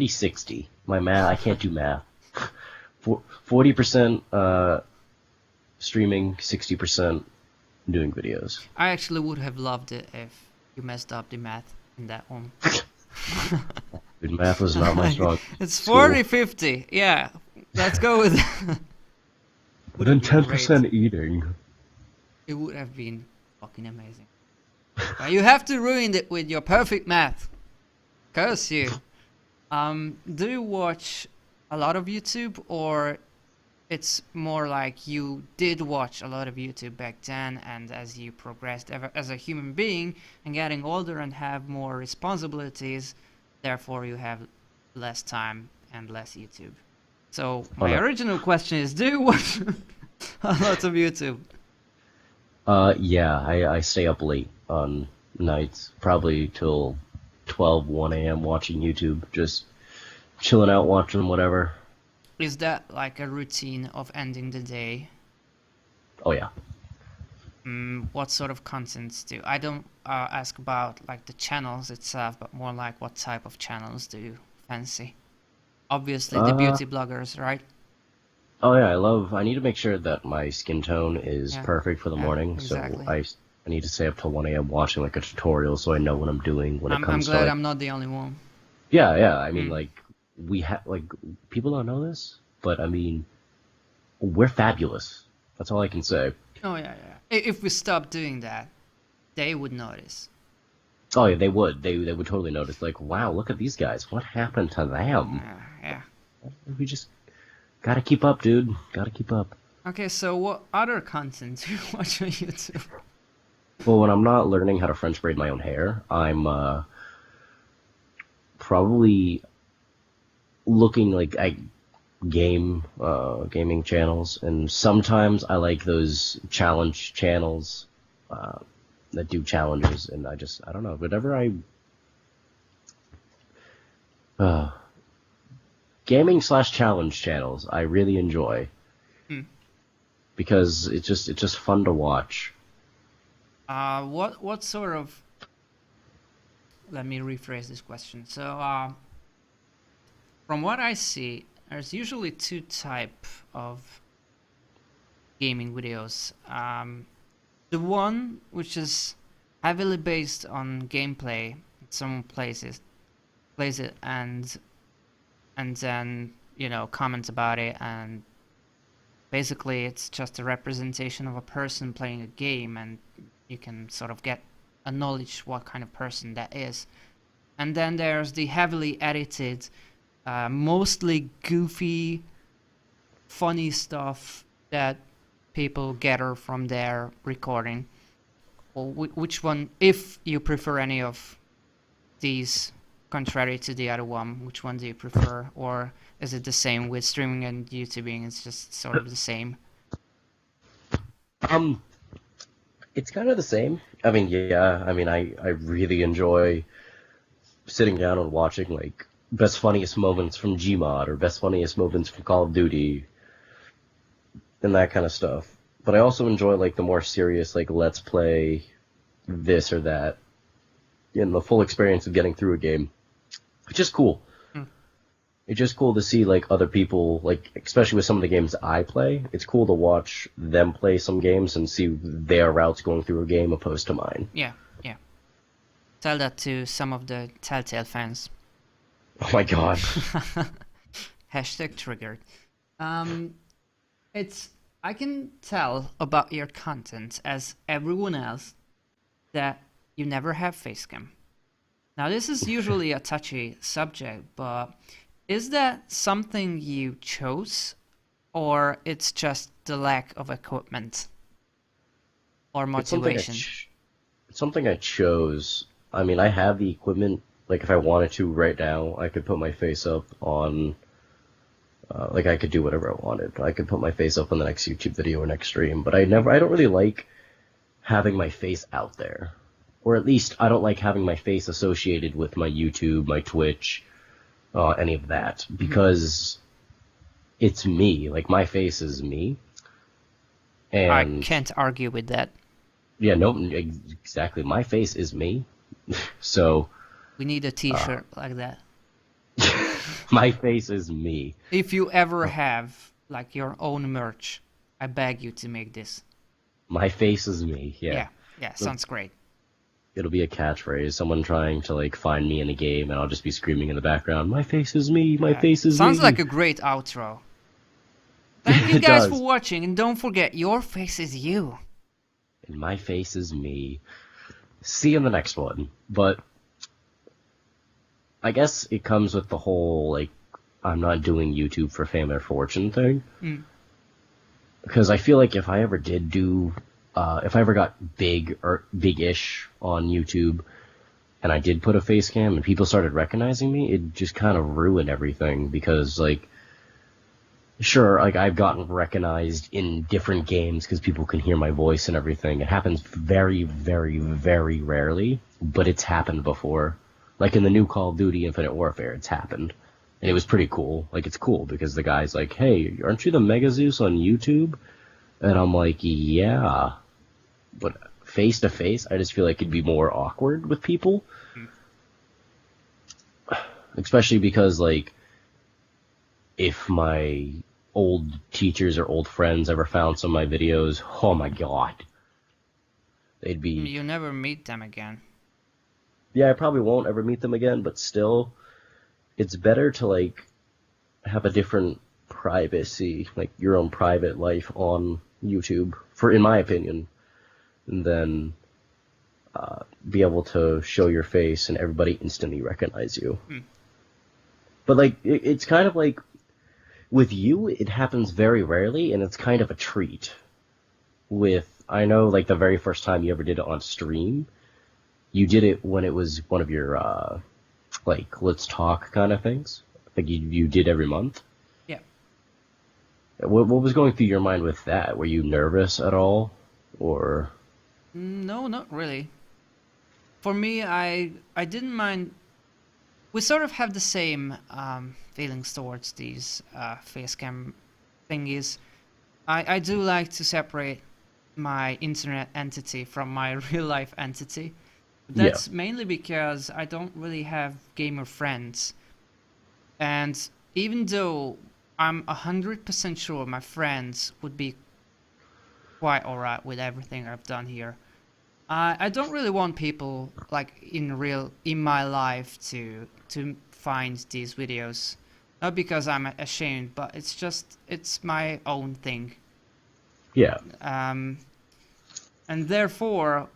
60. My math, I can't do math. 40% streaming, 60% doing videos. I actually would have loved it if you messed up the math in that one. Dude, math was not my strong It's school. 40-50. Yeah, let's go with that. But Would then have been great. 10% eating. It would have been fucking amazing. But you have to ruin it with your perfect math. Curse you. Do you watch a lot of YouTube, or it's more like you did watch a lot of YouTube back then, and as you progressed as a human being and getting older and have more responsibilities, therefore you have less time and less YouTube? So Oh my no. original question is, do you watch a lot of YouTube? Yeah, I stay up late on nights, probably till 12, 1 a.m. watching YouTube, just chilling out, watching whatever. Is that like a routine of ending the day? Oh yeah. What sort of contents do I don't ask about like the channels itself, but more like what type of channels do you fancy? Obviously the Uh, beauty bloggers, right? oh yeah, I need to make sure that my skin tone is Yeah, perfect for the yeah, morning, so exactly. I need to stay up till 1 a.m. watching like a tutorial so I know what I'm doing when it I'm comes to glad like, I'm not the only one. yeah, yeah, I mean Hmm. like, we have, like, people don't know this, but I mean, we're fabulous. That's all I can say. Oh yeah, yeah. If we stop doing that, they would notice. Oh yeah, they would totally notice, like, wow, look at these guys, what happened to them? Yeah. We just gotta keep up, dude, gotta keep up. Okay, so what other content do you watch on YouTube? Well, when I'm not learning how to French braid my own hair, I'm probably looking like at gaming channels, and sometimes I like those challenge channels that do challenges, and I don't know, whatever uh, gaming slash challenge channels I really enjoy Hmm. because it's just fun to watch. What sort of? Let me rephrase this question. So, from what I see, there's usually two type of gaming videos. The one which is heavily based on gameplay. Someone plays it, and then comments about it, and basically it's just a representation of a person playing a game, and you can sort of get a knowledge what kind of person that is. And then there's the heavily edited, mostly goofy, funny stuff that people gather from their recording. Or which one, if you prefer any of these, contrary to the other one, which one do you prefer? Or is it the same with streaming and YouTubing? It's just sort of the same. Um, it's kind of the same. I mean, yeah, I mean, I really enjoy sitting down and watching like best funniest moments from Gmod or best funniest moments from Call of Duty and that kind of stuff. But I also enjoy like the more serious like let's play this or that and the full experience of getting through a game. It's just cool. Hmm. It's just cool to see like other people, like especially with some of the games I play. It's cool to watch them play some games and see their routes going through a game opposed to mine. Yeah, yeah. Tell that to some of the Telltale fans. Oh my god. Hashtag triggered. Um, it's I can tell about your content as everyone else that you never have facecam. Now this is usually a touchy subject, but is that something you chose, or it's just the lack of equipment or It's something motivation? it's something I chose. I mean, I have the equipment Like if I wanted to right now, I could put my face up on like I could do whatever I wanted. I could put my face up on the next YouTube video or next stream, but I don't really like having my face out there. Or at least I don't like having my face associated with my YouTube, my Twitch, any of that, because it's me. Like my face is me. I And can't argue with that. yeah, no, exactly. My face is me. So We need a T-shirt like that. my face is me. If you ever have like your own merch, I beg you to make this. My face is me. Yeah. Yeah, sounds great. It'll be a catchphrase. Someone trying to like find me in a game, and I'll just be screaming in the background, "My face is me. My face is me." Sounds like a great outro. Thank you It guys does. for watching, and don't forget, your face is you. And my face is me. See you in the next one. But I guess it comes with the whole like I'm not doing YouTube for fame or fortune thing. Because I feel like if I ever did do, if I ever got big or big-ish on YouTube, and I did put a face cam and people started recognizing me, it just kind of ruined everything. Because like, sure, like I've gotten recognized in different games because people can hear my voice and everything. It happens very, very, very rarely, but it's happened before. Like in the new Call of Duty Infinite Warfare, it's happened. And it was pretty cool. Like, it's cool because the guy's like, "Hey, aren't you the MegaZeus on YouTube?" And I'm like, "Yeah." But face to face, I just feel like it'd be more awkward with people. Especially because, like, if my old teachers or old friends ever found some of my videos, oh my god. They'd be... You never meet them again. Yeah, I probably won't ever meet them again, but still... It's better to, like, have a different privacy, like, your own private life on YouTube, in my opinion, and then be able to show your face and everybody instantly recognize you. But, like, it's kind of like, with you, it happens very rarely, and it's kind of a treat. I know, like, the very first time you ever did it on stream, you did it when it was one of your, like, let's talk kind of things. Like you did every month. Yeah. What was going through your mind with that? Were you nervous at all, or? No, not really. For me, I didn't mind. We sort of have the same feelings towards these face cam thingies. I do like to separate my internet entity from my real life entity. That's mainly because I don't really have gamer friends. And even though I'm 100% sure my friends would be quite alright with everything I've done here, I don't really want people like in my life to find these videos. Not because I'm ashamed, but it's my own thing. Yeah. And therefore,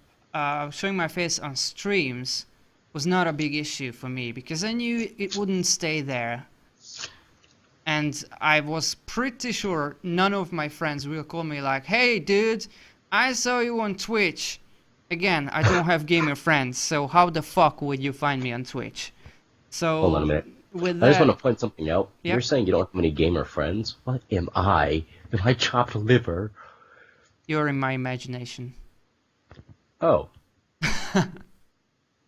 showing my face on streams was not a big issue for me because I knew it wouldn't stay there. And I was pretty sure none of my friends will call me like, "Hey dude, I saw you on Twitch." Again, I don't have gamer friends, so how the fuck would you find me on Twitch? So Hold on a minute. with I just that, want to point something out. Yep. You're saying you don't have many gamer friends. What am I? Am I chopped liver? you're in my imagination. Oh.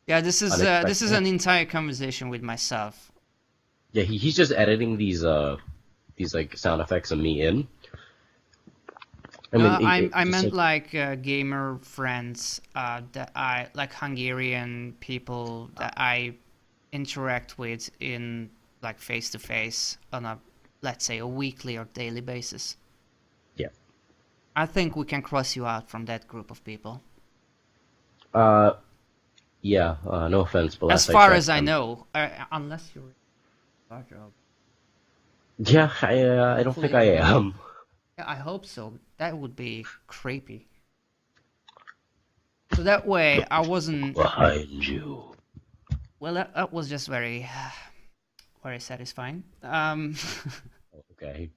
Yeah, this is Unexpected. an entire conversation with myself. Yeah, he's just editing these like sound effects of me in. I mean, I meant like gamer friends that I like, Hungarian people that I interact with in like face to face on a, let's say, a weekly or daily basis. Yeah. I think we can cross you out from that group of people. Yeah. No offense, but As far as I know, unless you're a job. Yeah, I don't think I am. Yeah, I hope so. That would be creepy. So that way, I wasn't Behind you. Well, that was just very, very satisfying. Okay.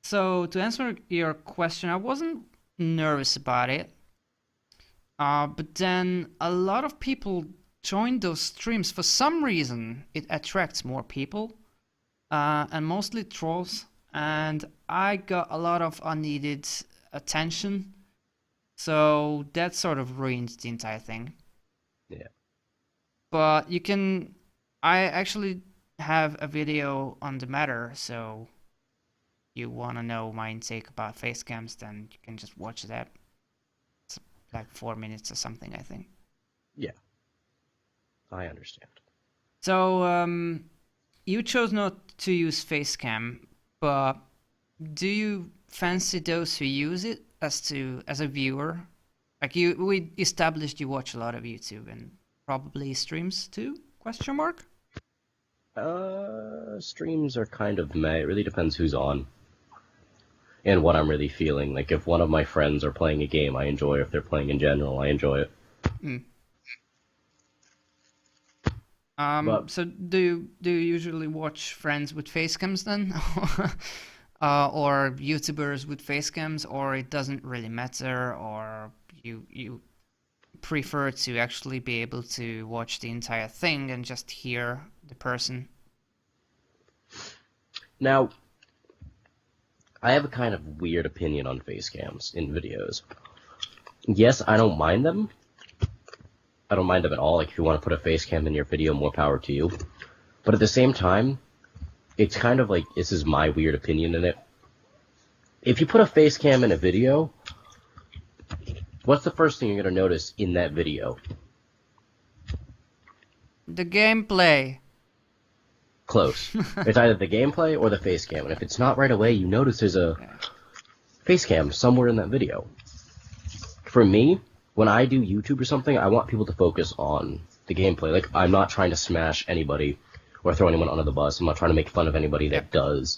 So to answer your question, I wasn't nervous about it. But then a lot of people join those streams, for some reason, it attracts more people, and mostly trolls. And I got a lot of unneeded attention, so that sort of ruins the entire thing. Yeah. But I actually have a video on the matter, so you want to know my intake about face cams, then you can just watch that. It's like 4 minutes or something, I think. Yeah. I understand. So, you chose not to use face cam, but do you fancy those who use it as a viewer? Like we established you watch a lot of YouTube and probably streams too? Question mark? Streams are kind of meh. It really depends who's on and what I'm really feeling. Like, if one of my friends are playing a game, I enjoy it. If they're playing in general, I enjoy it. But So do you usually watch friends with face cams then? Or YouTubers with face cams, or it doesn't really matter, or you prefer to actually be able to watch the entire thing and just hear the person? now, I have a kind of weird opinion on face cams in videos. Yes, I don't mind them. I don't mind them at all. Like, if you want to put a face cam in your video, more power to you. But at the same time, it's kind of like, this is my weird opinion in it. If you put a face cam in a video, what's the first thing you're going to notice in that video? The gameplay. Close. It's either the gameplay or the face cam. And if it's not right away, you notice there's a face cam somewhere in that video. For me, when I do YouTube or something, I want people to focus on the gameplay. Like, I'm not trying to smash anybody or throw anyone under the bus. I'm not trying to make fun of anybody that does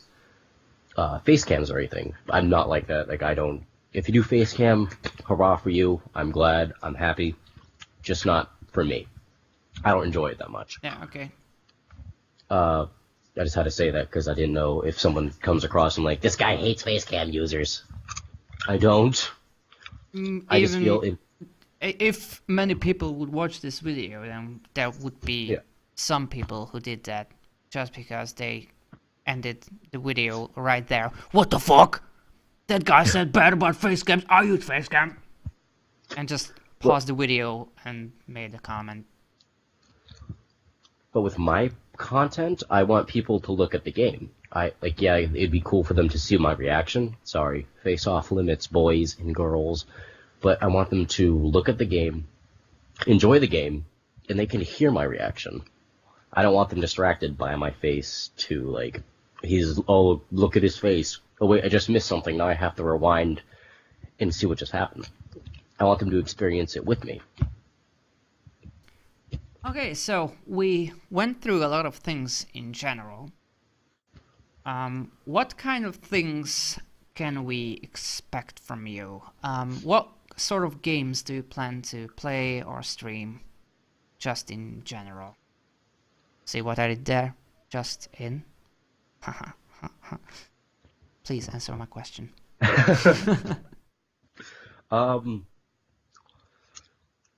face cams or anything. I'm not like that. Like, I don't... If you do face cam, hurrah for you. I'm glad. I'm happy. Just not for me. I don't enjoy it that much. Yeah, okay. I just had to say that because I didn't know if someone comes across and like, this guy hates face cam users. I don't. I just feel... If many people would watch this video, then there would be some people who did that just because they ended the video right there. What the fuck? That guy said bad about face cams. I use face cam. And just paused the video and made a comment. But with my content, I want people to look at the game. It'd be cool for them to see my reaction. Sorry, face off limits, boys and girls. But I want them to look at the game, enjoy the game, and they can hear my reaction. I don't want them distracted by my face to, like, oh, look at his face. Oh, wait, I just missed something. Now I have to rewind and see what just happened. I want them to experience it with me. Okay, so we went through a lot of things in general. What kind of things can we expect from you? What sort of games do you plan to play or stream, just in general? See what I did there? Just in? Please answer my question.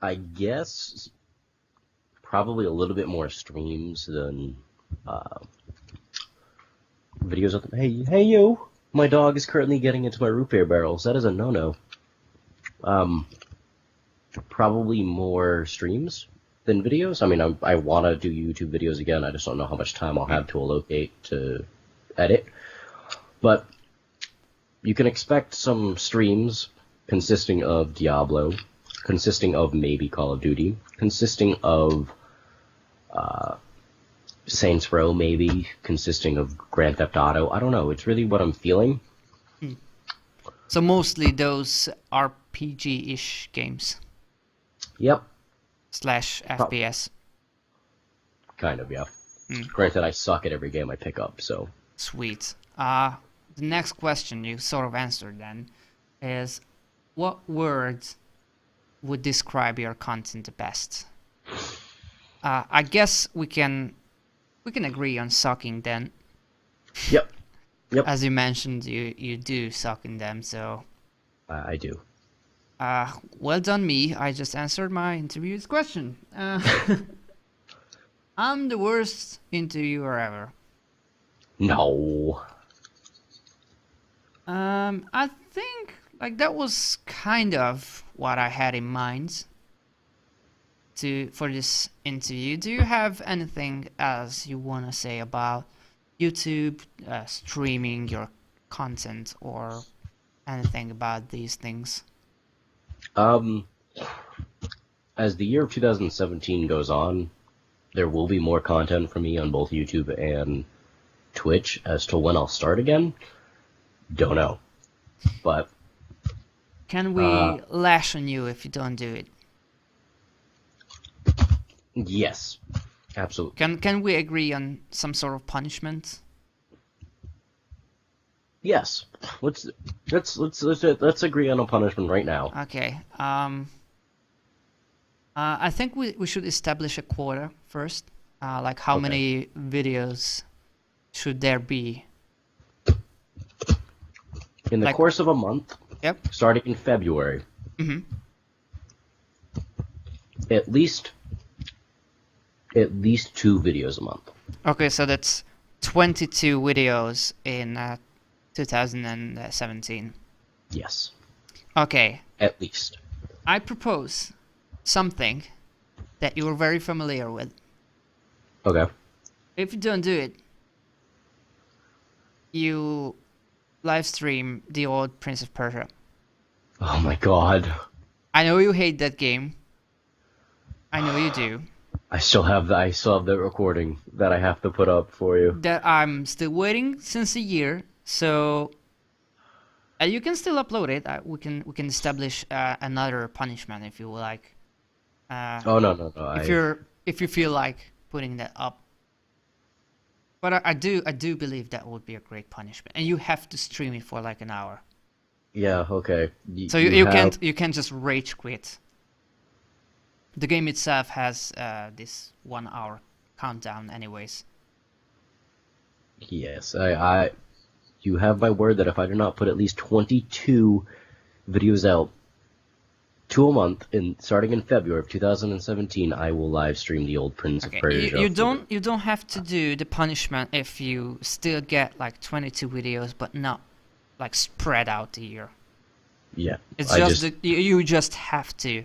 I guess probably a little bit more streams than videos of them. Hey you! My dog is currently getting into my root beer barrels. That is a no-no. Probably more streams than videos. I mean, I want to do YouTube videos again. I just don't know how much time I'll have to allocate to edit. But you can expect some streams consisting of Diablo, consisting of maybe Call of Duty, consisting of Saints Row maybe, consisting of Grand Theft Auto. I don't know. It's really what I'm feeling. So mostly those RPG-ish games. Yep. / FPS. Kind of, yeah. Granted, I suck at every game I pick up, so... Sweet. The next question you sort of answered then is, what words would describe your content the best? I guess we can agree on sucking then. Yep. As you mentioned, you do suck in them, so... I do. Well done me, I just answered my interviewer's question. I'm the worst interviewer ever. No. I think like that was kind of what I had in mind for this interview. Do you have anything else you want to say about YouTube, streaming your content, or anything about these things? Um, as the year of 2017 goes on, there will be more content for me on both YouTube and Twitch. As to when I'll start again, don't know. But Can we lash on you if you don't do it? yes, absolutely. Can we agree on some sort of punishment? Yes. Let's agree on a punishment right now. Okay. I think we should establish a quota first. Like how Okay. many videos should there be? In the Like- course of a month, Yep. starting in February, Mhm. at least 2 videos a month. Okay, so that's 22 videos in 2017. Yes, Okay, at least. I propose something that you're very familiar with. Okay. If you don't do it, you live stream the old Prince of Persia. Oh my god. I know you hate that game. I know you do. I still have the recording that I have to put up for you. That I'm still waiting since a year, so you can still upload it. We can establish another punishment if you like. Oh no. If you feel like putting that up. But I do believe that would be a great punishment, and you have to stream it for like an hour. Yeah, okay. So you can't just rage quit. The game itself has this 1 hour countdown, anyways. Yes, you have my word that if I do not put at least 22 videos out, 2 a month, starting in February of 2017, I will live stream the old Prince of Okay, Persia. you don't have to do the punishment if you still get like 22 videos, but not like spread out the year. Yeah, It's you just have to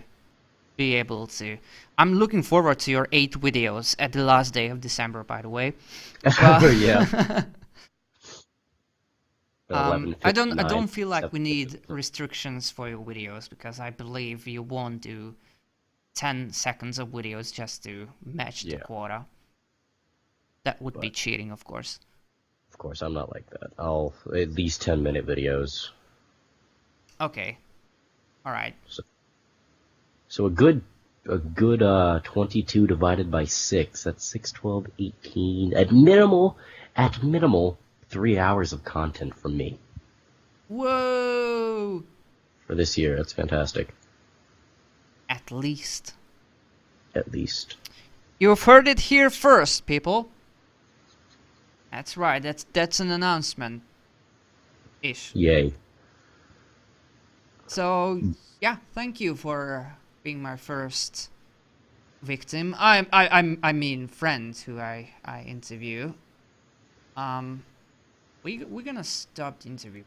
be able to. I'm looking forward to your 8 videos at the last day of December, by the way. yeah. I don't feel like we need restrictions for your videos, because I believe you won't do 10 seconds of videos just to match the quota. That would be cheating, of course. Of course, I'm not like that. I'll at least 10-minute videos. Okay. All right. So a good 22 divided by 6. That's 6, 12, 18. At minimal, 3 hours of content from me. Whoa! For this year, that's fantastic. At least. At least. You've heard it here first, people. That's right. That's an announcement. Ish. Yay. So yeah, thank you for being my first victim. I mean friend who I interview. We're gonna stop the interview.